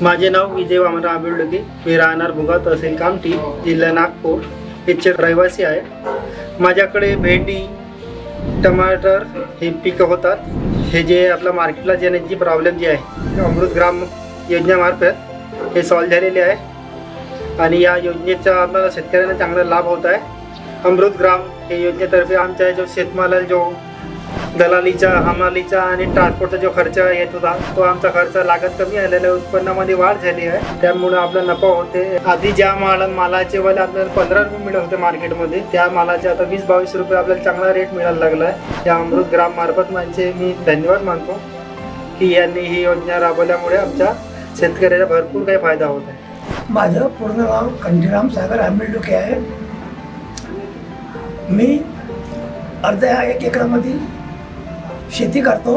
माझे नाव विजय वामनराव आबिर्डके। मी राहणार भुगाव तहसील कामठी, जिल्हा नागपूर येथे रहिवासी आहे। माझ्याकडे भेंडी, टमाटर हे पिकं होतात। हे जे आपला मार्केटला जाण्याची प्रॉब्लेम जी आहे अमृत ग्राम योजनेमार्फत हे सॉल्व झालेले आहे आणि या योजनेचा आम्हाला शेतकऱ्यांना चांगला लाभ होत आहे। अमृत ग्राम हे योजनेतर्फे आमच्या जो शेतमालाला जो दलालीचा, हमालीचा आणि ट्रान्सपोर्टचा जो खर्च येत होता तो आमचा खर्च लागत कमी आलेला आहे। उत्पन्नामध्ये वाढ झाली आहे, त्यामुळे आपला नफा होते। आधी ज्या मालाचे वाले आपल्याला 15 रुपये मिळत होते मार्केटमध्ये, त्या मालाचे आता 20-22 रुपये आपल्याला चांगला रेट मिळायला लागला आहे। त्या अमृत ग्राम मार्फत मी धन्यवाद मानतो की यांनी ही योजना राबवल्यामुळे आमच्या शेतकऱ्याला भरपूर काही फायदा होत आहे। माझं पूर्ण नाव कंठीराम सागर आंबिल्डुके आहे। मी अर्ध्या 1 एकरामध्ये शेती करतो,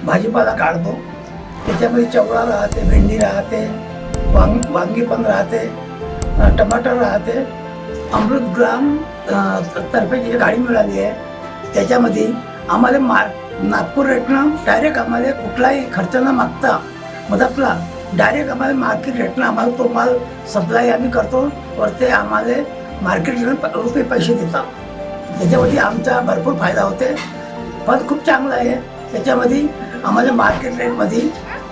भाजीपाला काढतो। त्याच्यामध्ये चवळा राहते, भेंडी राहते, वांगी पण राहते, टमाटर राहते। अमृत ग्राम तर्फे जी गाडी मिळाली आहे त्याच्यामध्ये आम्हाला नागपूर रेटनं डायरेक्ट आम्हाला कुठलाही खर्च न मागता मदतला डायरेक्ट आम्हाला मार्केट रेटनं आम्हाला तो माल सप्लाय आम्ही करतो वर ते आम्हाला मार्केट रुपये पैसे देतात। त्याच्यामध्ये आमचा भरपूर फायदा होते। पण खूप चांगलं आहे, त्याच्यामध्ये आम्हाला मार्केट रेटमध्ये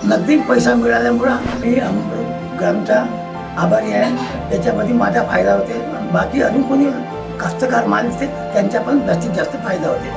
नगदी पैसा मिळाल्यामुळं मी अमृत ग्रामचा आभारी आहे। त्याच्यामध्ये माझा फायदा होते, बाकी अजून कोणी कास्तकार माल असते त्यांचा पण जास्तीत जास्त फायदा होते।